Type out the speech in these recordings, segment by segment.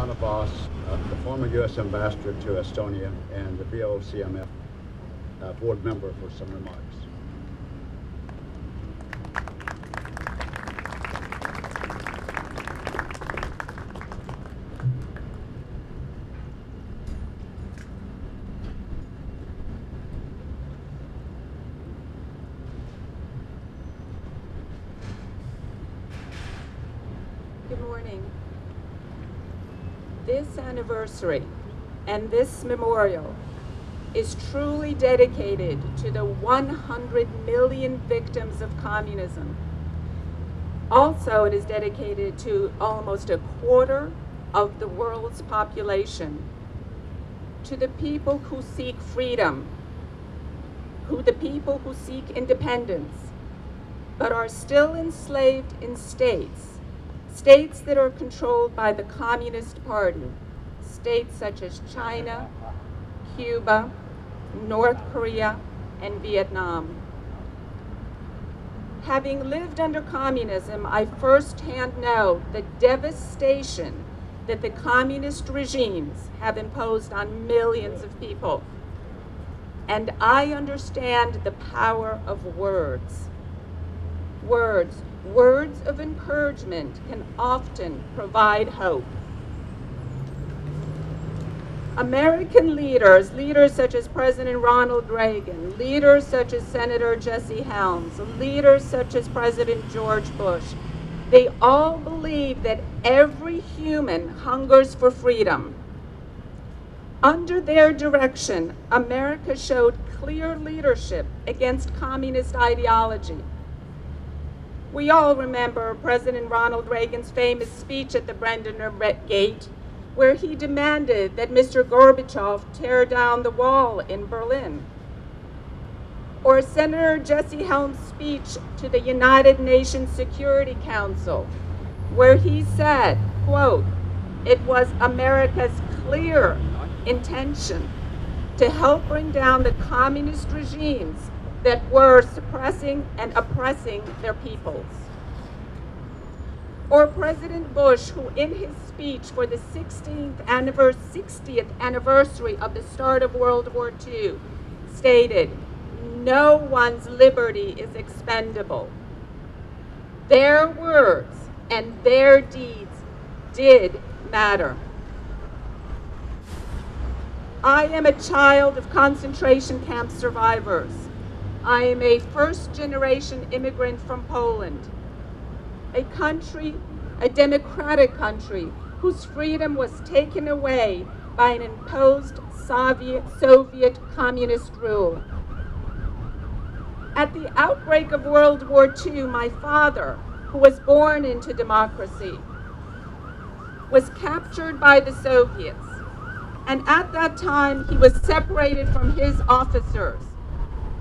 Anna Voss, the former U.S. Ambassador to Estonia and the VOCMF board member, for some remarks. Good morning. This anniversary and this memorial is truly dedicated to the 100 million victims of communism. Also, it is dedicated to almost a quarter of the world's population, to the people who seek freedom, the people who seek independence, but are still enslaved in states that are controlled by the Communist Party, states such as China, Cuba, North Korea, and Vietnam. Having lived under communism, I firsthand know the devastation that the communist regimes have imposed on millions of people. And I understand the power of words. Words of encouragement can often provide hope. American leaders such as President Ronald Reagan, leaders such as Senator Jesse Helms, leaders such as President George Bush, they all believe that every human hungers for freedom. Under their direction, America showed clear leadership against communist ideology. We all remember President Ronald Reagan's famous speech at the Brandenburg Gate, where he demanded that Mr. Gorbachev tear down the wall in Berlin. Or Senator Jesse Helms' speech to the United Nations Security Council, where he said, quote, "It was America's clear intention to help bring down the communist regimes that were suppressing and oppressing their peoples." Or President Bush, who in his speech for the 60th anniversary of the start of World War II stated, "No one's liberty is expendable." Their words and their deeds did matter. I am a child of concentration camp survivors. I am a first-generation immigrant from Poland, a country, a democratic country, whose freedom was taken away by an imposed Soviet communist rule. At the outbreak of World War II, my father, who was born into democracy, was captured by the Soviets, and at that time he was separated from his officers.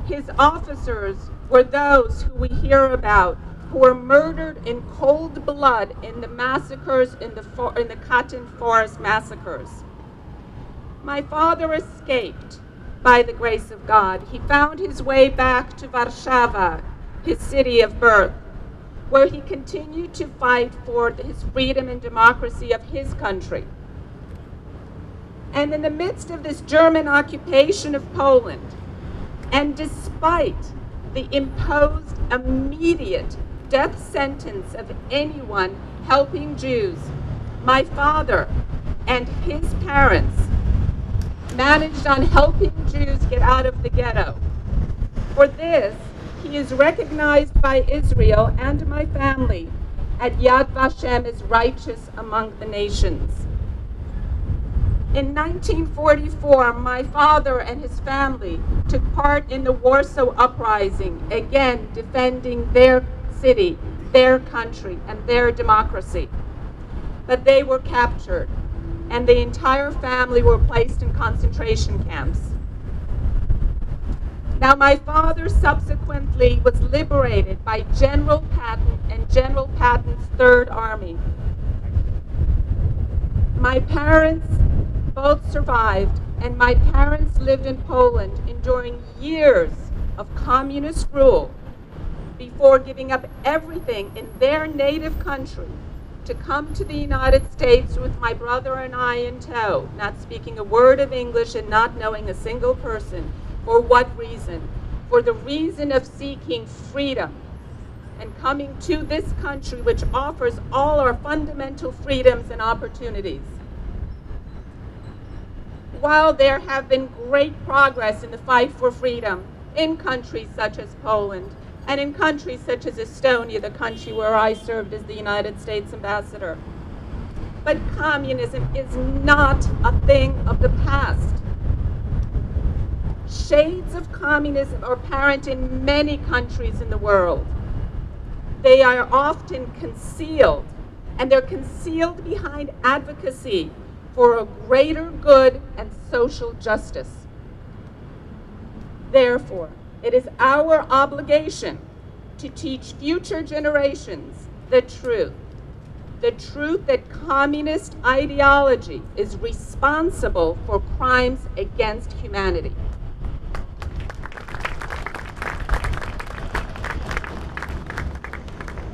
His officers were those who we hear about, who were murdered in cold blood in the massacres, in the Katyn Forest massacres. My father escaped by the grace of God. He found his way back to Warsaw, his city of birth, where he continued to fight for his freedom and democracy of his country. And in the midst of this German occupation of Poland, and despite the imposed immediate death sentence of anyone helping Jews, my father and his parents managed on helping Jews get out of the ghetto. For this, he is recognized by Israel and my family at Yad Vashem as righteous among the nations. In 1944, my father and his family took part in the Warsaw Uprising, again defending their city, their country, and their democracy. But they were captured, and the entire family were placed in concentration camps. Now, my father subsequently was liberated by General Patton and General Patton's Third Army. My parents both survived, and my parents lived in Poland, enduring years of communist rule before giving up everything in their native country to come to the United States with my brother and I in tow, not speaking a word of English and not knowing a single person. For what reason? For the reason of seeking freedom and coming to this country which offers all our fundamental freedoms and opportunities. While there have been great progress in the fight for freedom in countries such as Poland and in countries such as Estonia, the country where I served as the United States ambassador, but communism is not a thing of the past. Shades of communism are apparent in many countries in the world. They are often concealed, and they're concealed behind advocacy for a greater good and social justice. Therefore, it is our obligation to teach future generations the truth that communist ideology is responsible for crimes against humanity.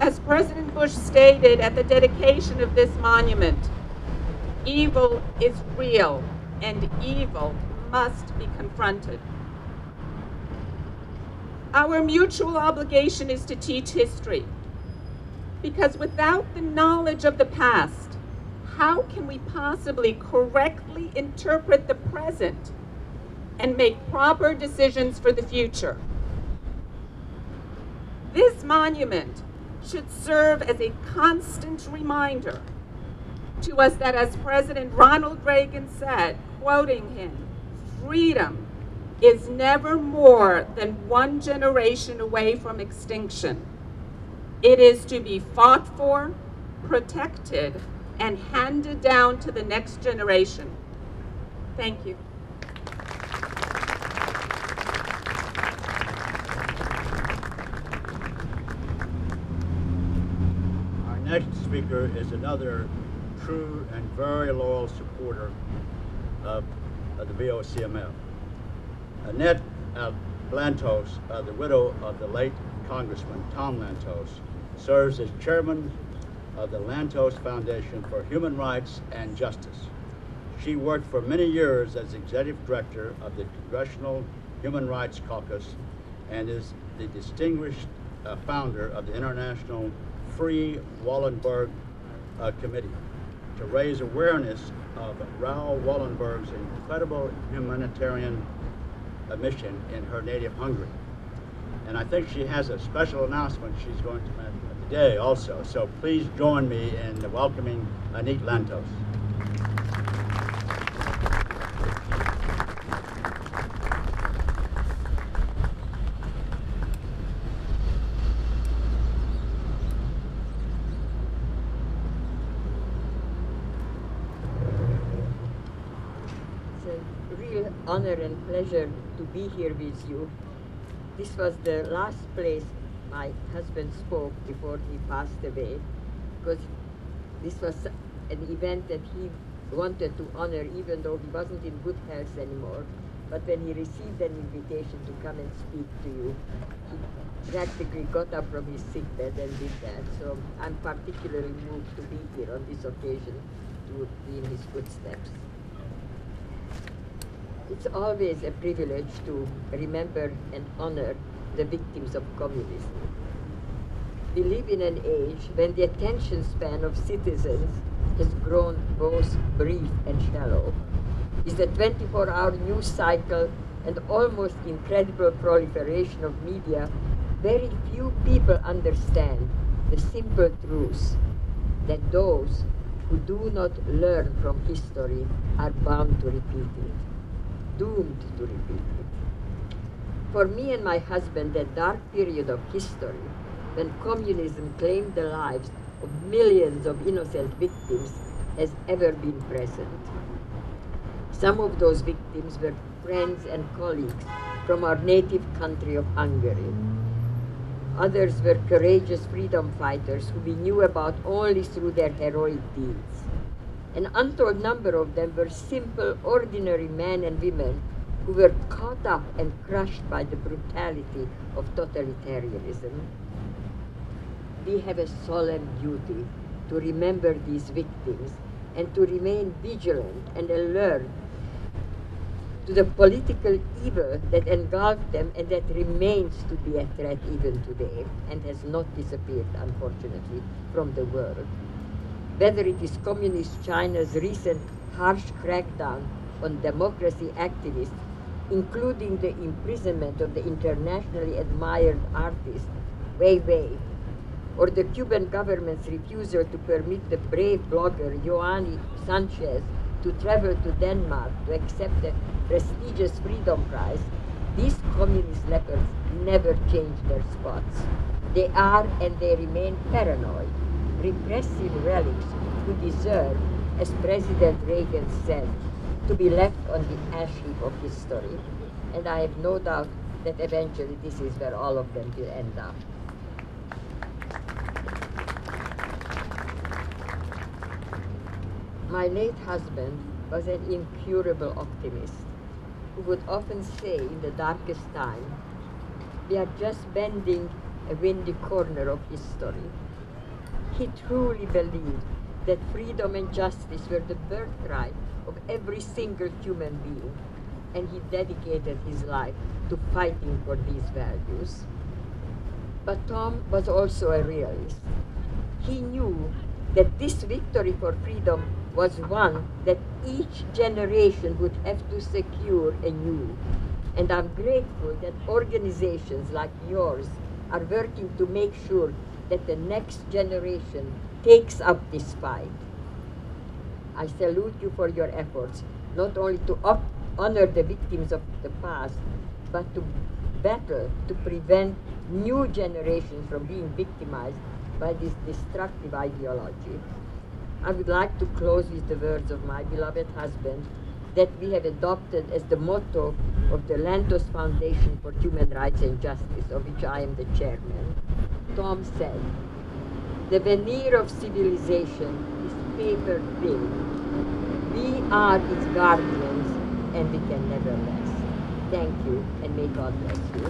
As President Bush stated at the dedication of this monument, evil is real and evil must be confronted. Our mutual obligation is to teach history, because without the knowledge of the past, how can we possibly correctly interpret the present and make proper decisions for the future? This monument should serve as a constant reminder to us that, as President Ronald Reagan said, quoting him, freedom is never more than one generation away from extinction. It is to be fought for, protected, and handed down to the next generation. Thank you. Our next speaker is another true and very loyal supporter of the VOCMF. Annette Lantos, the widow of the late Congressman Tom Lantos, serves as chairman of the Lantos Foundation for Human Rights and Justice. She worked for many years as executive director of the Congressional Human Rights Caucus and is the distinguished founder of the International Free Wallenberg Committee to raise awareness of Raoul Wallenberg's incredible humanitarian mission in her native Hungary. And I think she has a special announcement she's going to make today also. So please join me in welcoming Annette Lantos. Honor and pleasure to be here with you. This was the last place my husband spoke before he passed away, because this was an event that he wanted to honor even though he wasn't in good health anymore. But when he received an invitation to come and speak to you, he practically got up from his sickbed and did that. So I'm particularly moved to be here on this occasion to be in his footsteps. It's always a privilege to remember and honor the victims of communism. We live in an age when the attention span of citizens has grown both brief and shallow. With the 24-hour news cycle and almost incredible proliferation of media, very few people understand the simple truth that those who do not learn from history are bound to repeat it. Doomed to repeat it. For me and my husband, that dark period of history when communism claimed the lives of millions of innocent victims has ever been present. Some of those victims were friends and colleagues from our native country of Hungary. Others were courageous freedom fighters who we knew about only through their heroic deeds. An untold number of them were simple, ordinary men and women who were caught up and crushed by the brutality of totalitarianism. We have a solemn duty to remember these victims and to remain vigilant and alert to the political evil that engulfed them and that remains to be a threat even today and has not disappeared, unfortunately, from the world. Whether it is Communist China's recent harsh crackdown on democracy activists, including the imprisonment of the internationally admired artist Wei Wei, or the Cuban government's refusal to permit the brave blogger Joanny Sanchez to travel to Denmark to accept the prestigious Freedom Prize, these communist leopards never change their spots. They are and they remain paranoid, repressive relics who deserve, as President Reagan said, to be left on the ash heap of history. And I have no doubt that eventually this is where all of them will end up. My late husband was an incurable optimist who would often say in the darkest time, we are just bending a windy corner of history. He truly believed that freedom and justice were the birthright of every single human being, and he dedicated his life to fighting for these values. But Tom was also a realist. He knew that this victory for freedom was one that each generation would have to secure anew. And I'm grateful that organizations like yours are working to make sure that the next generation takes up this fight. I salute you for your efforts, not only to honor the victims of the past, but to battle to prevent new generations from being victimized by this destructive ideology. I would like to close with the words of my beloved husband that we have adopted as the motto of the Lantos Foundation for Human Rights and Justice, of which I am the chairman. Tom said, "The veneer of civilization is paper thin. We are its guardians and we can never rest." Thank you, and may God bless you.